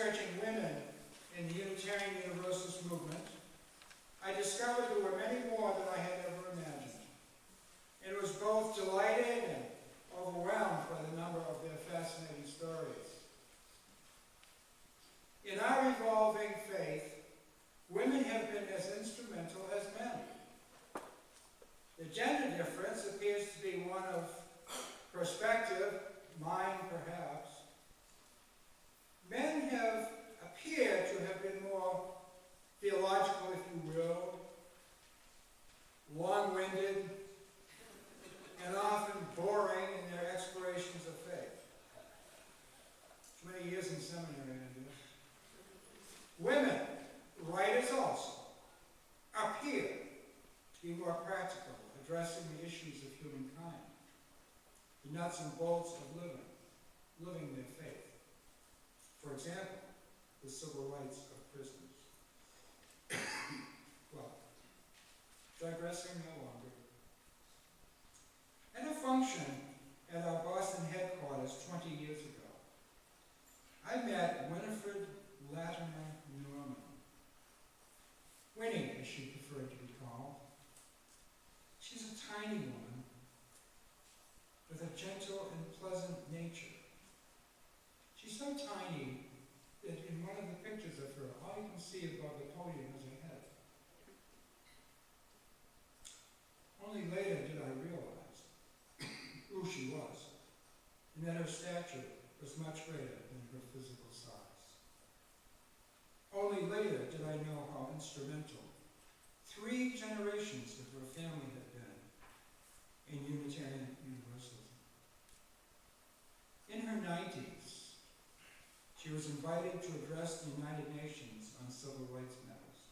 researching women in the Unitarian Universalist movement, I discovered there were many more than I had ever imagined. And was both delighted and overwhelmed by the number of their fascinating stories. In our evolving faith, women have been as instrumental as men. The gender difference appears to be one of perspective, mine perhaps. Men have appeared to have been more theological, if you will, long-winded, and often boring in their explorations of faith. Too many years in seminary, I guess. Women, writers also, appear to be more practical, addressing the issues of humankind, the nuts and bolts of living their faith. For example, the civil rights of prisoners. Well, digressing no longer. At a function at our Boston headquarters 20 years ago, I met Winifred Latimer Norman. Winnie, as she preferred to be called. She's a tiny woman with a gentle and pleasant nature. She's so tiny that in one of the pictures of her, all you can see above the podium is her head. Only later did I realize who she was, and that her stature was much greater than her physical size. Only later did I know how instrumental 3 generations of her family had been in Unitarian Universalism. In her 90s, she was invited to address the United Nations on civil rights matters.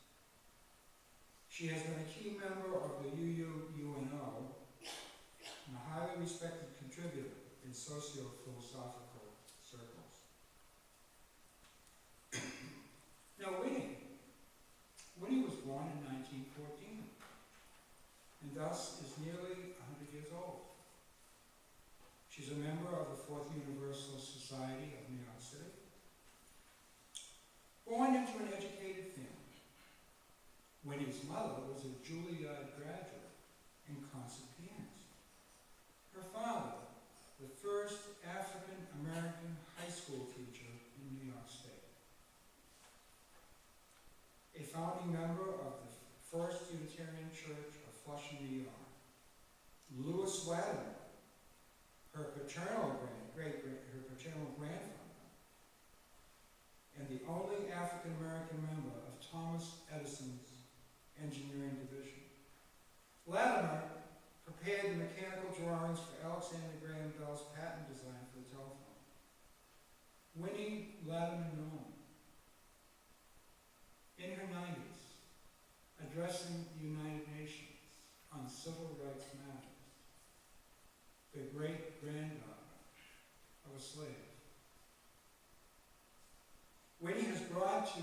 She has been a key member of the UNO and a highly respected contributor in socio-philosophical circles. Now, Winnie was born in 1914, and thus is nearly 100 years old. She's a member of the Fourth Universalist Society of New York City. Born into an educated family, Winnie's mother was a Juilliard graduate and concert pianist. Her father, the first African-American high school teacher in New York State. A founding member of the First Unitarian Church of Flushing, New York. Louis Latimer, her paternal grandfather, and the only African-American member of Thomas Edison's engineering division. Latimer prepared the mechanical drawings for Alexander Graham Bell's patent design for the telephone. Winnie Latimer Norman, in her 90s, addressing the United Nations on civil rights matters, the great-granddaughter of a slave. Winnie has brought to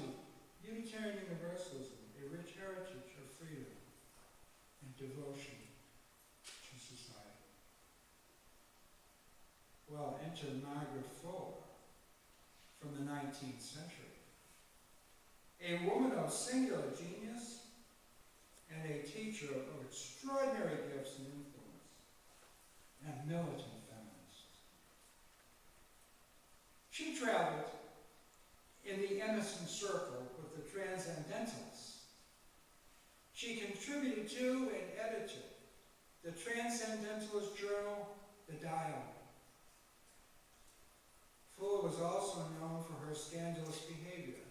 Unitarian Universalism a rich heritage of freedom and devotion to society. Well, enter Margaret Fuller from the 19th century. A woman of singular genius and a teacher of extraordinary gifts and influence, and a militant feminist. She traveled in the Emerson Circle with the Transcendentalists. She contributed to and edited the Transcendentalist journal, The Dialogue. Fuller was also known for her scandalous behavior.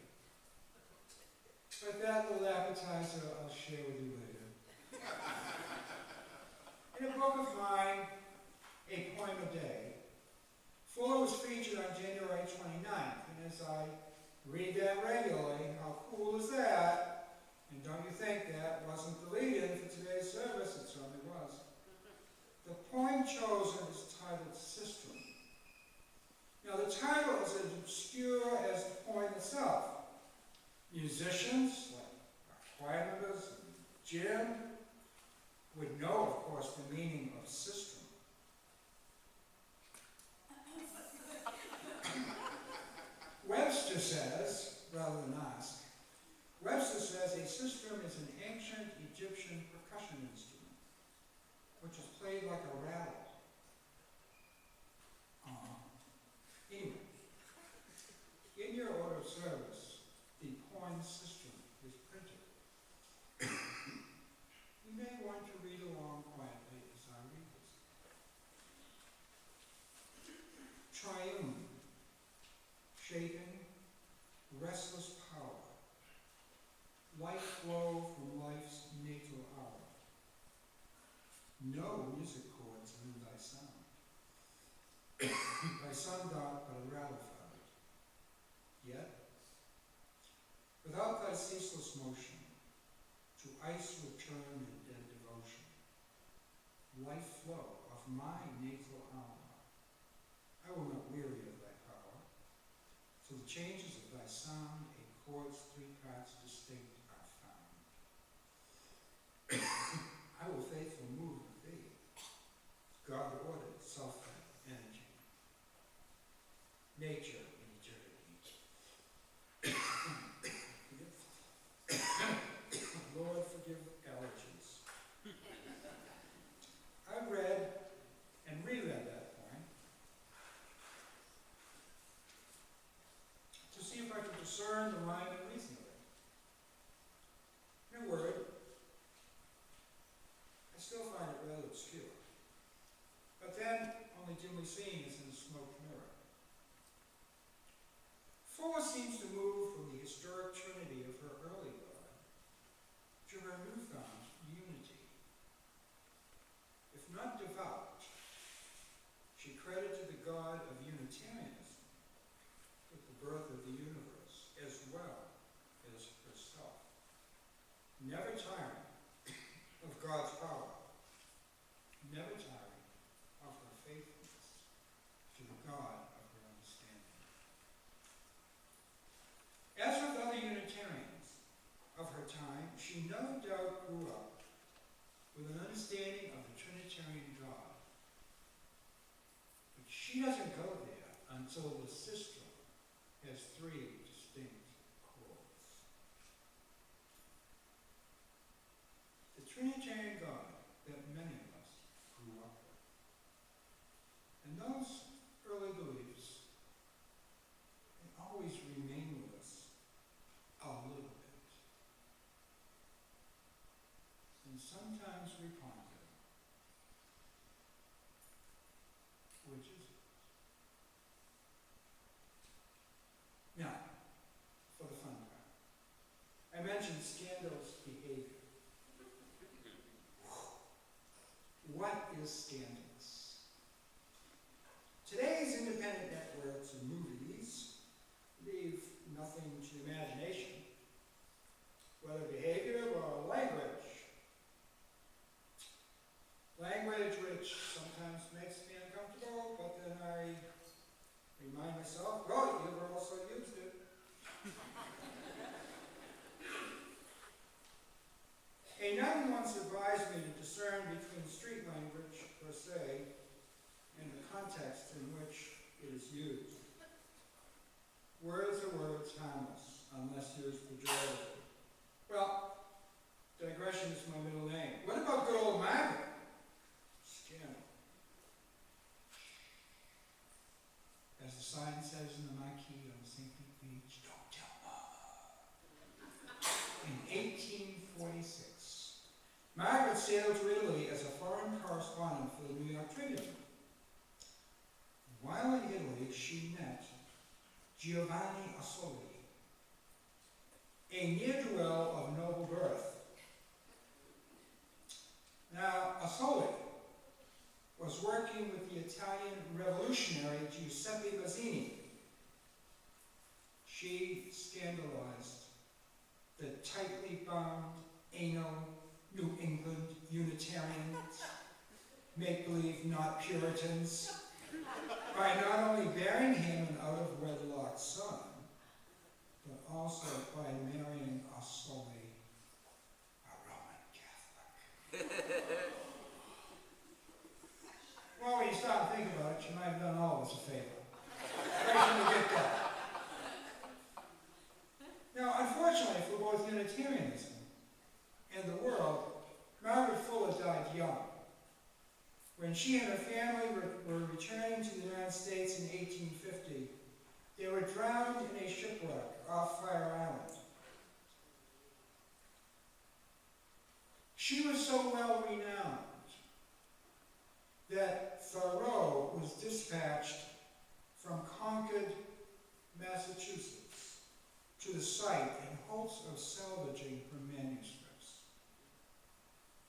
But that little appetizer I'll share with you later. In a book of mine, A Poem a Day, Fuller was featured on January 29th, and as I read that regularly, how cool is that? And don't you think that wasn't the lead-in for today's service? It certainly was. The poem chosen is titled Sistrum. Now the title is as obscure as the poem itself. Musicians, like choir members, Jim, would know, of course, the meaning of sistrum. Webster says, rather than ask, Webster says a sistrum is an ancient Egyptian percussion instrument, which is played like a rattle. Anyway, in your order of service, the poem sistrum is printed. You may want to read along quietly as I read this. Triune, shaken, restless power, life flow from life's natal hour. No music chords in thy sound. Thy sun dot but a rattle found. Yet, without thy ceaseless motion, to ice return in dead devotion, life flow of my natal hour. I will not weary of thy power, so the changes of thy sound, a chord's three parts distinct are found. I will faithful move with thee, God ordered, self-fed energy. Nature in eternity. Lord, forgive allergies. I read and reread that poem to see if I could discern the rhyme and reason of it. In a word, I still find it rather obscure, but then only dimly seen as in a smoke mirror. Fuller seems to move from the historic trinity of her early God to her newfound unity. If not devout, she credited the God of Unitarianism with the birth of the universe as well as herself, never tiring of God's power, never tiring of her faithfulness to the God of her understanding. As with other Unitarians of her time, she no doubt grew up with an understanding of the Trinitarian God. But she doesn't go there until the sistrum has three distinct chords. The Trinitarian God that many of us grew up with. And those early beliefs, they always remain with us a little bit. And sometimes we ponder, which is it? Now, for the fun part. I mentioned scandalous behavior. What is scandalous? Today's independent networks and movies leave nothing to the imagination, whether behavior or language. Language which sometimes makes me uncomfortable, but then I remind myself, well, you've also used it. A nun once advised me to discern between street language per se and the context in which it is used. Words are words, harmless, unless used pejoratively. Well, digression is my middle name. What about good old Margaret? Scandal. As the sign says in the marquee on St. Pete Beach, don't tell Mama. In 1846, Margaret sailed to Italy as a foreign correspondent for the New York Tribune. While in Italy, she met Giovanni Assoli, a ne'er-do-well of noble birth. Now, Assoli was working with the Italian revolutionary Giuseppe Mazzini. She scandalized the tightly bound, anal, New England Unitarians, make-believe not Puritans, by not only bearing him an out-of-wedlock son, but also by marrying Assoli, a Roman Catholic. Well, when you stop and think about it, you might have done all of us a favor. Right from the get-go. Unitarianism and the world, Margaret Fuller died young. When she and her family were returning to the United States in 1850, they were drowned in a shipwreck off Fire Island. She was so well renowned that Thoreau was dispatched from Concord, Massachusetts, to the site in hopes of salvaging her manuscripts.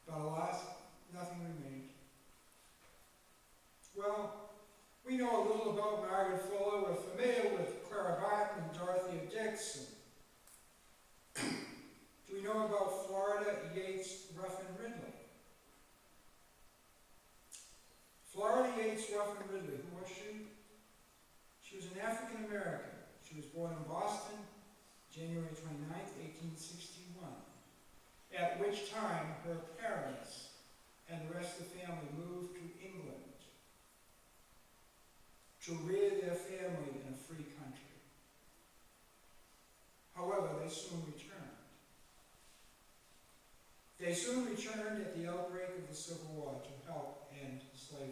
But alas, nothing remained. Well, we know a little about Margaret Fuller. We're familiar with Clara Barton and Dorothea Dix. Do we know about Florida Yates Ruffin Ridley? Florida Yates Ruffin Ridley, who was she? She was an African American. She was born in Boston, January 29th, 1861, at which time her parents and the rest of the family moved to England to rear their family in a free country. However, they soon returned. They soon returned at the outbreak of the Civil War to help end slavery.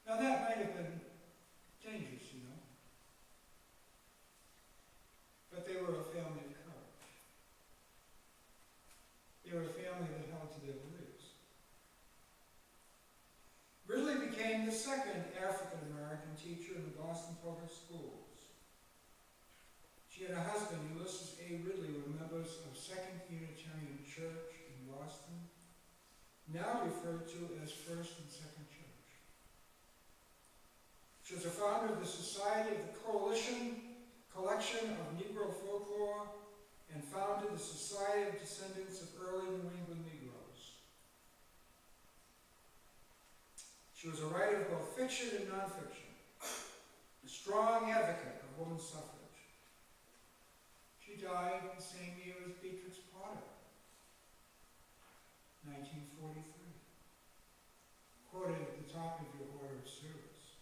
Now that might have been dangerous, you know, but they were a family of courage. They were a family that held to their beliefs. Ridley became the second African-American teacher in the Boston public schools. She had a husband, Ulysses A. Ridley, who were members of Second Unitarian Church in Boston, now referred to as First and Second Church. She was a founder of the Society of the Collection of Negro Folklore, and founded the Society of Descendants of Early New England Negroes. She was a writer of both fiction and nonfiction, a strong advocate of women's suffrage. She died the same year as Beatrix Potter, 1943, quoted at the top of your order of service.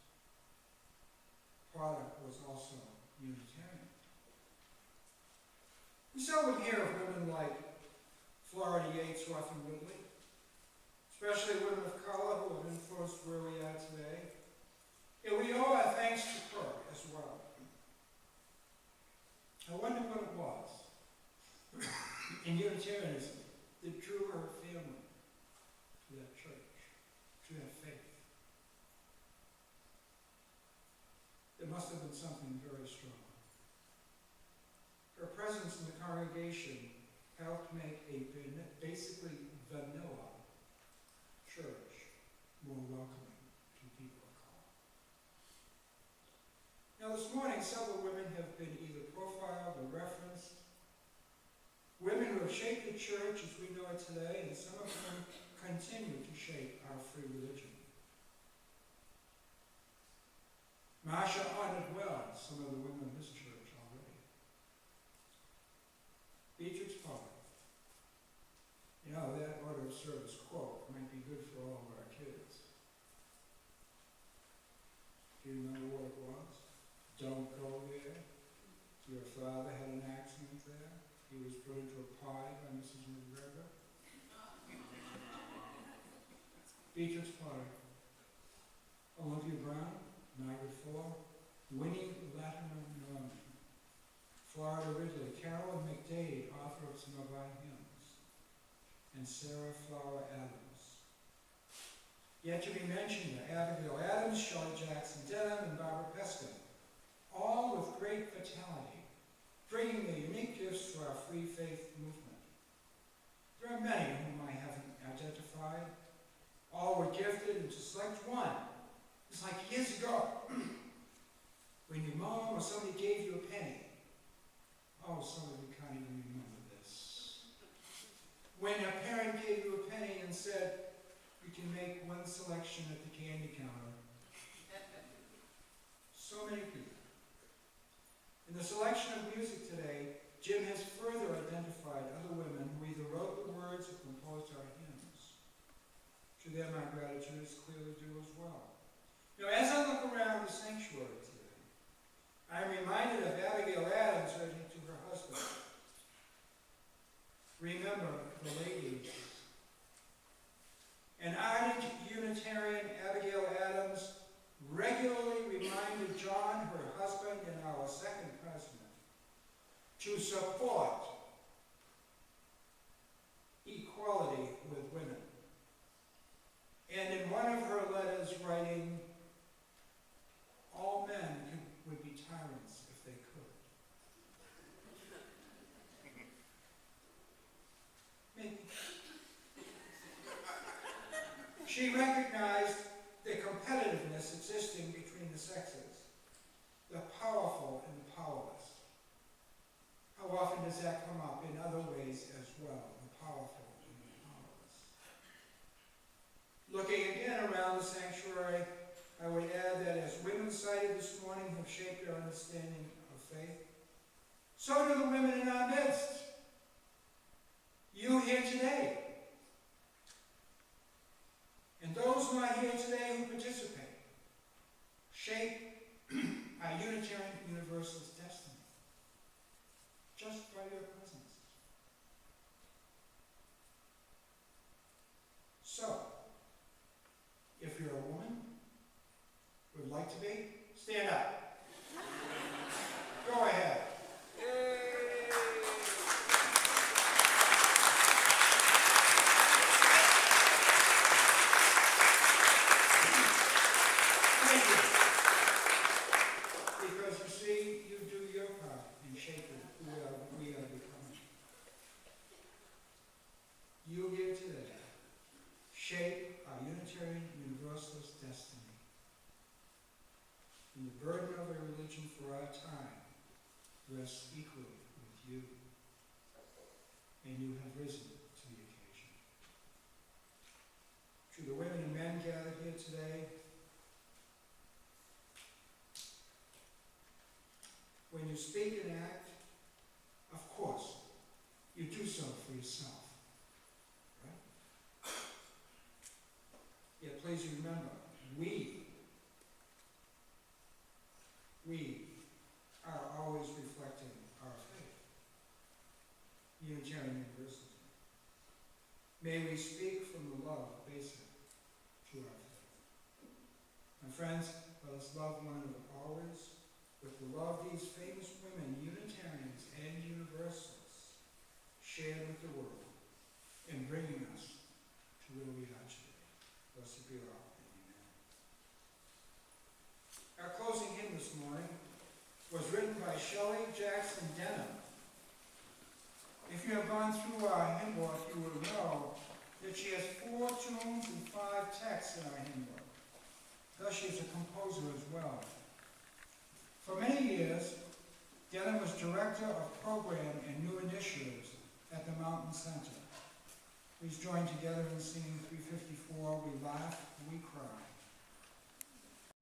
Potter was also Unitarian. We seldom hear of women like Florida Yates Ruffin Ridley, especially women of color who have influenced where we are today. And we owe our thanks to her as well. I wonder what it was in Unitarianism that drew her family to that church, to that faith. There must have been something very strong. Her presence in the congregation helped make a basically vanilla church more welcoming to people of color. Now this morning, several women have been either profiled or referenced. Women who have shaped the church as we know it today, and some of them continue to shape our free religion. Marcia honored well some of the women of this church already. Beatrix Potter. You know, that order of service quote might be good for all of our kids. Do you remember what it was? Don't go there. Your father had an accident there. He was put into a pie by Mrs. McGregor. Beatrix Potter. Olympia Brown. Margaret Fuller. Winnie Latimer Norman. Florida Ridley. Carolyn McDade, author of some of our hymns. And Sarah Flower Adams. Yet to be mentioned are Abigail Adams, Shelley Jackson Denham, and Barbara Peskin, all with great vitality, bringing their unique gifts to our free faith movement. There are many whom I haven't identified. All were gifted, and to select one, it's like years ago, when your mom or somebody gave you a penny. Oh, some of you can't even remember this. When a parent gave you a penny and said, you can make one selection at the candy counter. So many people. In the selection of music today, Jim has further identified other women who either wrote the words or composed our hymns. To them, our gratitude is clearly due as well. You know, as I look around the sanctuary today, I'm reminded of Abigail Adams, unevenness existing between the sexes, the powerful and the powerless. How often does that come up in other ways as well, the powerful and the powerless? Looking again around the sanctuary, I would add that as women cited this morning have shaped our understanding of faith, so do the women in our midst. You here today, and those who are here today who participate, shape our Unitarian Universalist destiny just by your presence. So, if you're a woman, would like to be, stand up. Go ahead. Thank you. Because you see, you do your part in shaping who we are becoming. You here today shape our Unitarian Universalist destiny. And the burden of a religion for our time rests equally with you. And you have risen to the occasion. To the women and men gathered here today, when you speak and act, of course, you do so for yourself. Right? Yet please remember, we are always reflecting our faith, Unitarian Universalism. May we speak from the love basic to our faith. My friends, let us love one another always with the love these famous women, Unitarians and Universalists, shared with the world in bringing us to where we are today. Blessed be our God. Amen. Our closing hymn this morning was written by Shelley Jackson Denham. If you have gone through our hymn book, you will know that she has 4 tunes and 5 texts in our hymn book. Thus, she is a composer as well. For many years, Denham was director of program and new initiatives at the Mountain Center. Please join together in singing 354, We Laugh, We Cry.